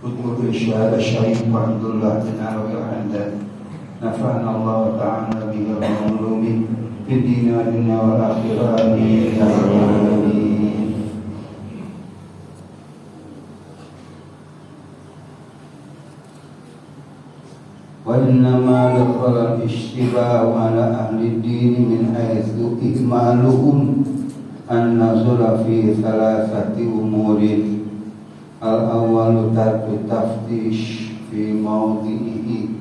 Udhur syahada syarif wa Abdullah bin Arabi al-Hamdan nafa'ana Allah ta'ala bihi al-ulumi fid din wa dunya wal akhirah amin ya rabbal alamin. Wa innama dakhala al-ishtibah ala ahli din min haythu ihmaluhum an-nazula fi thalathati umurin. Al-awwalu tarku taftish fi mawdi'ihi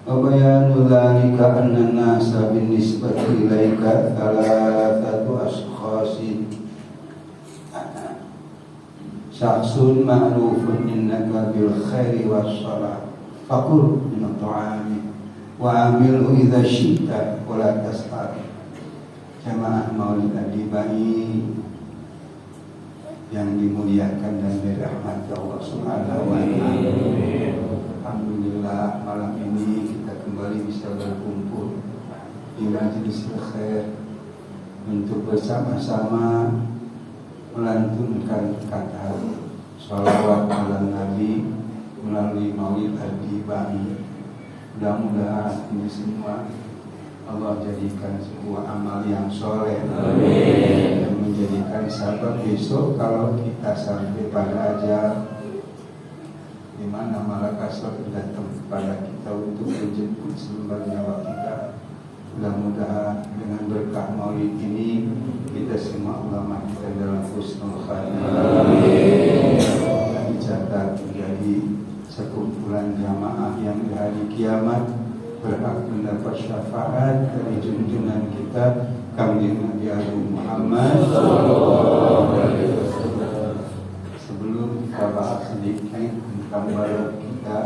wa bayanu dhalika anna an-nasa binisbati ilaika thalathatu ashkhasin syakhsun ma'rufun innaka bil khairi was salah faqul min at-ta'ami wa amilhu idza syi'ta wa la tas'al. Jamaah Maulid Adibai yang dimuliakan dan dirahmati Allah Subhanahu wa taala. Alhamdulillah malam ini kita kembali bisa berkumpul di Majlis Khair untuk bersama-sama melantunkan kata shalawat ala Nabi melalui Maulid Adibai. Mudah-mudahan ini semua Allah jadikan sebuah amal yang soleh, yang menjadikan sabab besok kalau kita sampai pada ajal di mana malaikat maut datang kepada kita untuk menjemput selembar nyawa kita. Mudah-mudahan dengan berkah Maulid ini kita semua Allah matikan dalam husnul khatimah dan dicatat menjadi sekumpulan jamaah yang di hari kiamat berhak mendapat syafaat dari junjungan kita Kanjeng Nabi Agung Muhammad sallallahu alaihi wasallam. Sebelum kita bahas sedikit tentang barat kita,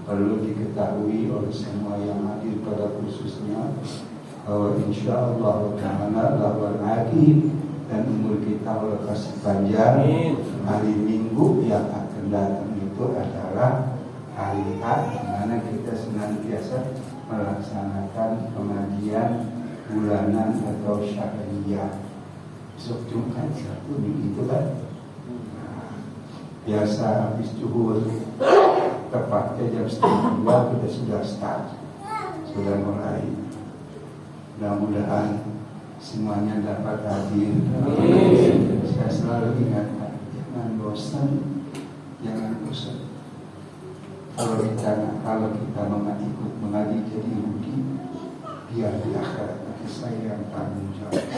perlu diketahui oleh semua yang hadir pada khususnya bahwa insyaallah ta'ala lahul aqib dan umur kita Allah kasih panjang. Hari Minggu yang akan datang itu adalah hari Ahad, di mana kita senantiasa melaksanakan pengajian bulanan atau syahriyah. Besok Jumat satu begitu kan? Biasa habis zuhur tepatnya jam 1:30 kita sudah start, sudah mulai. Mudah-mudahan semuanya dapat hadir. Saya selalu ingatkan, jangan bosan, jangan bosan. Kalau kita ikut mengaji jadi rugi, biar di akhirat nanti saya yang tanggung jawab.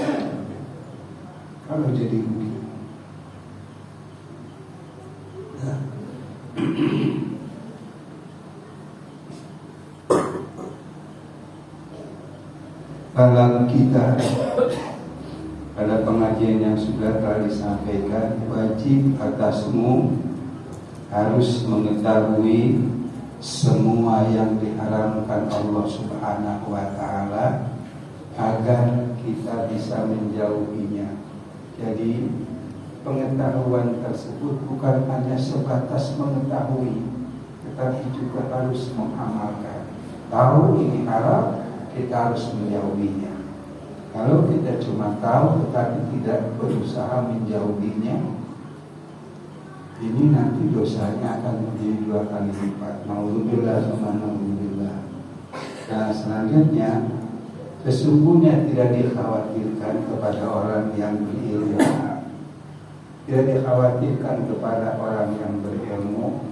Kalau jadi rugi, kalau kita pada pengajian yang sudah telah disampaikan, wajib atasmu harus mengetahui semua yang diharamkan Allah Subhanahu wa taala agar kita bisa menjauhinya. Jadi pengetahuan tersebut bukan hanya sebatas mengetahui, tetapi juga harus mengamalkan. Tahu ini haram, kita harus menjauhinya. Kalau kita cuma tahu tetapi tidak berusaha menjauhinya, ini nanti dosanya akan menjadi 2 kali lipat. Naudzubillah sama naudzubillah. Dan selanjutnya, sesungguhnya tidak dikhawatirkan kepada orang yang berilmu, tidak dikhawatirkan kepada orang yang berilmu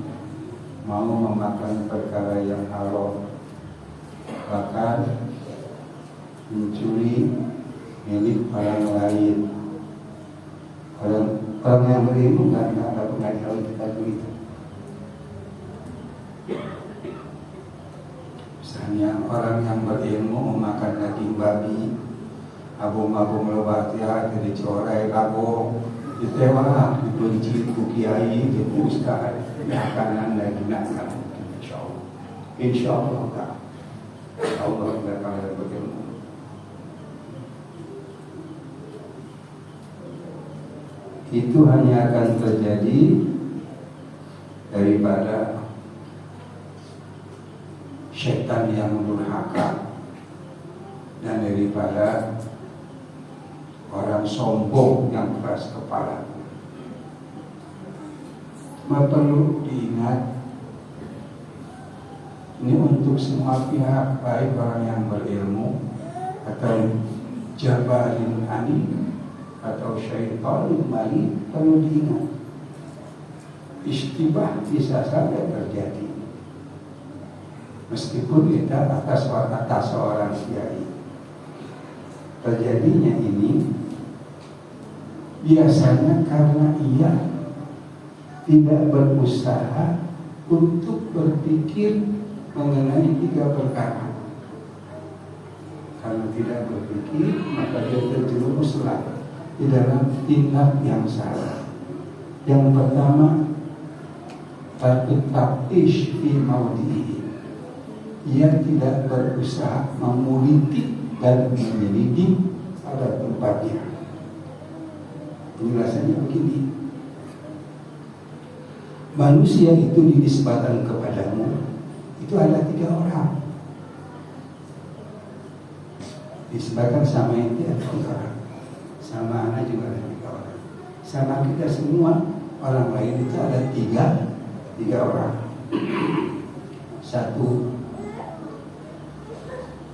mau memakan perkara yang haram, bahkan mencuri milik orang lain. Orang yang berilmu kan ada pengajaran kita begitu. Misalnya orang yang berilmu memakan daging babi, abung-abung lebatnya, jadi corai labong, ditewah, dibenci, kiai, ustaz, makanan dan gunakan. Insya Allah tak. Allah tidak akan berilmu. Itu hanya akan terjadi daripada syaitan yang durhaka dan daripada orang sombong yang keras kepala. perlu diingat, ini untuk semua pihak, baik orang yang berilmu atau jabalin alim atau syaitanul marid, perlu diingat. Istibah bisa saja terjadi, meskipun kita atas seorang kiai. Terjadinya ini biasanya karena ia tidak berusaha untuk berpikir mengenai 3 perkara. Karena tidak berpikir, maka dia terjerumuslah di dalam tindak yang salah. Yang pertama, taftish fi maudhihi. Ia tidak berusaha memulitik dan memiliki pada tempatnya. Penjelasannya begini: manusia itu dinisbahkan kepadamu itu ada 3 orang. Disebabkan sama itu ada 3 orang, sama anak juga ada 3 orang, sama kita semua orang lain itu ada 3 orang. 1,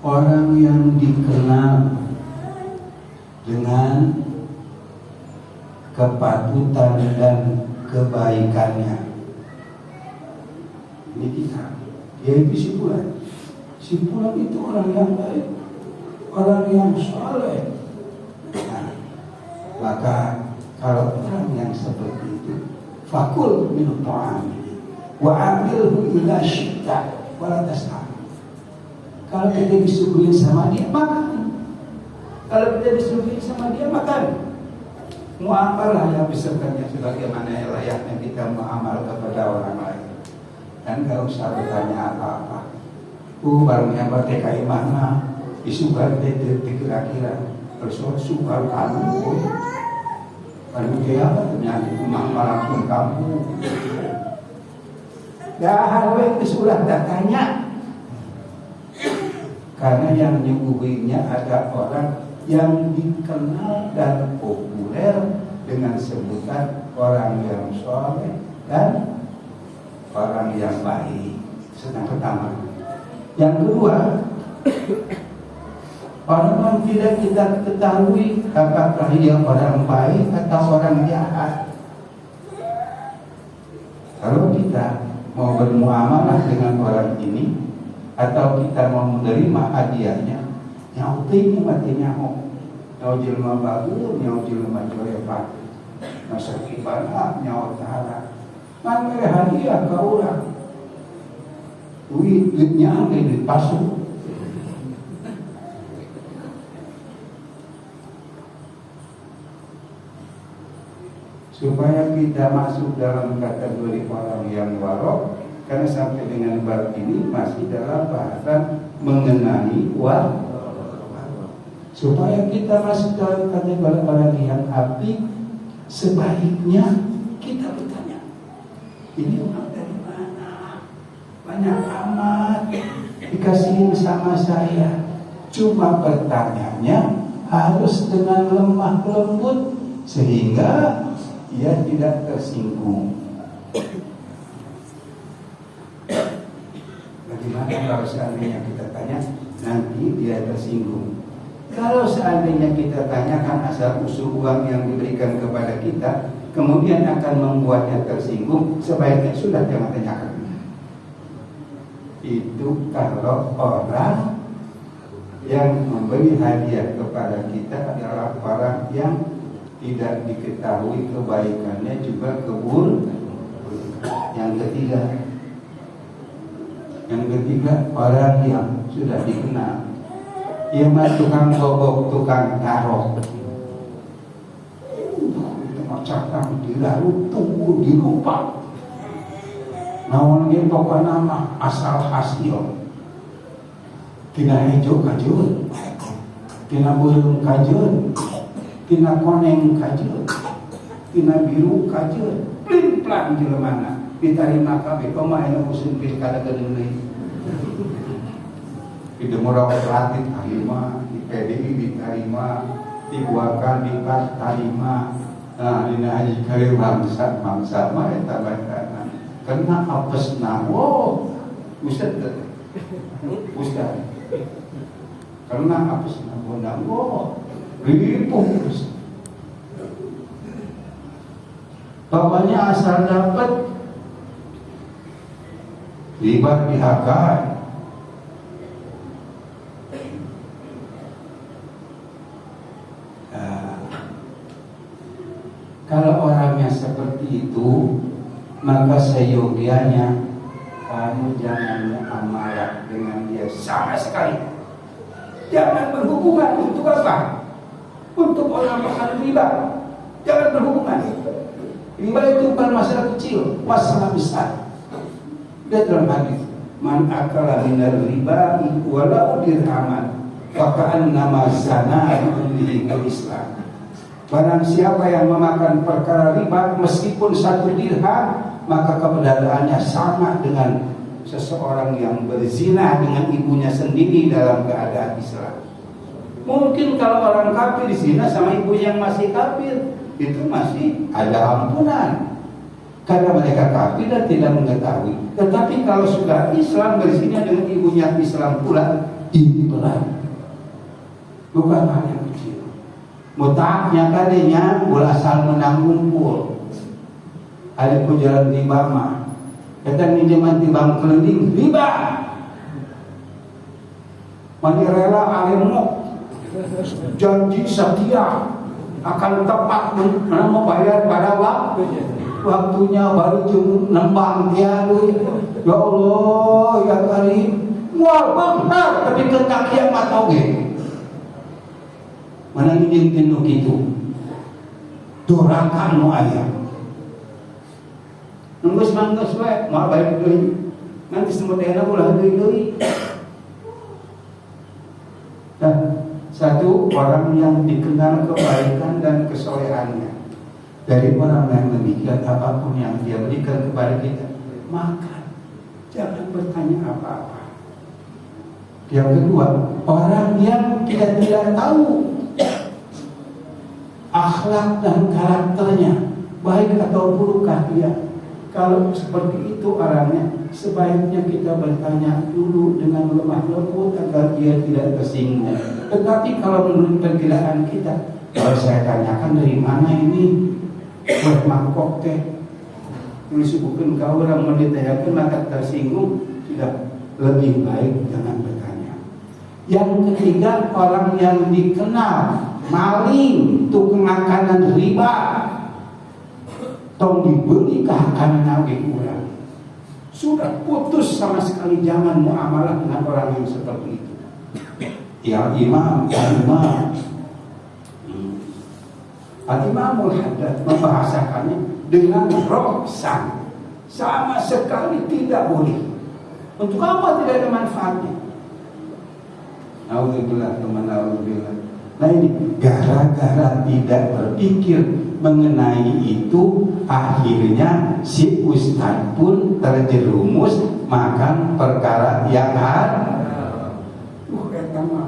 orang yang dikenal dengan kepatutan dan kebaikannya. Ini kita, yaitu si Fulan. Si Fulan itu orang yang baik, orang yang saleh. Nah, maka kalau orang yang seperti itu, fakul min ta'ami wa amilhu ila syitta wa la tas'am. Kalau kita disuguhin sama dia, makan. Kalau kita disuguhin sama dia, makan. Muamalah yang besertanya sebagaimana layaknya kita muamal kepada orang lain. Dan gak usah bertanya apa-apa. Barangnya bertekai mana? Isukan tete kira-kira. Terus suka kamu. Kalau dia ternyata muamal langsung kamu. Dah itu sudah datanya. Karena yang nyuguhinya ada orang yang dikenal dan populer dengan sebutan orang yang soleh dan orang yang baik. Itu yang pertama. Yang kedua, orang yang tidak kita ketahui apakah dia orang baik atau orang jahat. Kalau kita mau bermuamalah dengan orang ini atau kita mau menerima hadiahnya, nyautin mati nyaho, nyau jelma bagus, nyau jelma joyepan, masa kibana nyau tahala, man mere hadiah ke orang, duitnya angin duit pasuk. Supaya kita masuk dalam kategori orang yang warok. Karena sampai dengan bab ini masih dalam bahasan mengenai warok. Supaya kita masuk dalam kategori orang yang api, sebaiknya kita bertanya, ini orang dari mana? Banyak amat dikasihin sama saya. Cuma pertanyaannya harus dengan lemah lembut sehingga ia tidak tersinggung. Bagaimana kalau seandainya kita tanya, nanti dia tersinggung. Kalau seandainya kita tanyakan asal usul uang yang diberikan kepada kita, kemudian akan membuatnya tersinggung, sebaiknya sudah jangan tanyakan. Itu kalau orang yang memberi hadiah kepada kita adalah orang yang tidak diketahui kebaikannya juga keburukan. Yang ketiga, orang yang sudah dikenal, ia mah tukang gobok, tukang taruh, macam dilarut, tunggu dilupa. Nawan ge pokokna mah asal hasil. Tina hijau kajun, tina burung kajun, tina koneng kajun, tina biru kajun, plin-plan jelemana. Diterima kabeh koma anu usun pilkada geuning deui. Di Demokrat diterima, di PDI diterima, di Golkar diterima. Nah, dina haji kali bangsa mah eta bae kena apes wow, Ustaz, kena apes wow, ribuh. Bapaknya asal dapat riba dihargai. Kalau orangnya seperti itu, maka seyogianya kamu jangan muamalah dengan dia sama sekali. Jangan berhubungan. Untuk apa? Untuk orang makan riba. Jangan berhubungan. Riba itu bukan masalah kecil, masalah besar. Dia dalam hadis, man akala minar riba walau dirhaman, faka'an nama zana di Islam. Barang siapa yang memakan perkara riba meskipun 1 dirham, maka keberadaannya sama dengan seseorang yang berzina dengan ibunya sendiri dalam keadaan Islam. Mungkin kalau orang kafir zina sama ibu yang masih kafir, itu masih ada ampunan karena mereka kafir dan tidak mengetahui. Tetapi kalau sudah Islam berzina dengan ibunya Islam pula, ini berat, bukan hal yang kecil. Mutaknya kadenya bola asal menang ngumpul. Ada jalan riba mah. Kita minjaman timbang keliling riba. Mani rela alemok janji setia akan tepat membayar pada waktunya baru jum nembang dia duit. Ya Allah ya Karim, mual benar tapi kena kiamat oge. Mana nginjing tinu gitu dorakan nu aya nunggus manggus we mau balik deui nanti semutena ulah deui. Dan satu orang yang dikenal kebaikan dan kesolehannya dari orang yang demikian, apapun yang dia berikan kepada kita makan, jangan bertanya apa-apa. Yang kedua, orang yang kita tidak tahu akhlak dan karakternya baik atau burukkah dia. Kalau seperti itu orangnya, sebaiknya kita bertanya dulu dengan lemah lembut agar dia tidak tersinggung. Tetapi kalau menurut perkiraan kita, kalau saya tanyakan dari mana ini buat mangkok teh yang disebutkan kau orang menditanyakan maka tersinggung, sudah lebih baik jangan bertanya. Yang ketiga, orang yang dikenal maling, tukang makanan riba, tong dibeli kehakanan nabi kurang. Sudah putus sama sekali, jangan muamalah dengan orang yang seperti itu. Ya Imam Al-Imamul Haddad membahasakannya dengan roksan, sama sekali tidak boleh. Untuk apa? Tidak ada manfaatnya. Alhamdulillah teman, alhamdulillah. Nah ini gara-gara tidak berpikir mengenai itu, akhirnya si ustaz pun terjerumus makan perkara yang haram.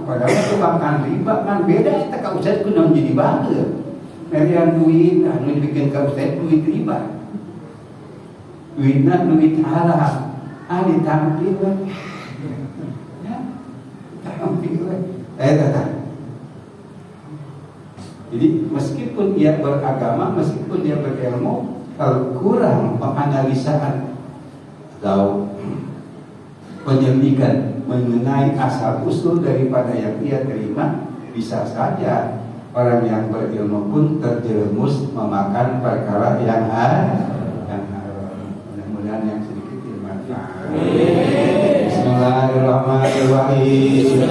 Padahal itu makan riba kan beda. Kita kau ustaz pun menjadi bangga. Merian duit, anu dibikin kau ustaz duit riba. Duitnya duit haram. Ditampil ya, tampil datang. Jadi meskipun dia beragama, meskipun dia berilmu, kalau kurang penganalisaan atau penyelidikan mengenai asal usul daripada yang dia terima, bisa saja orang yang berilmu pun terjerumus memakan perkara yang haram. Mudah-mudahan yang sedikit bermanfaat. Bismillahirrahmanirrahim.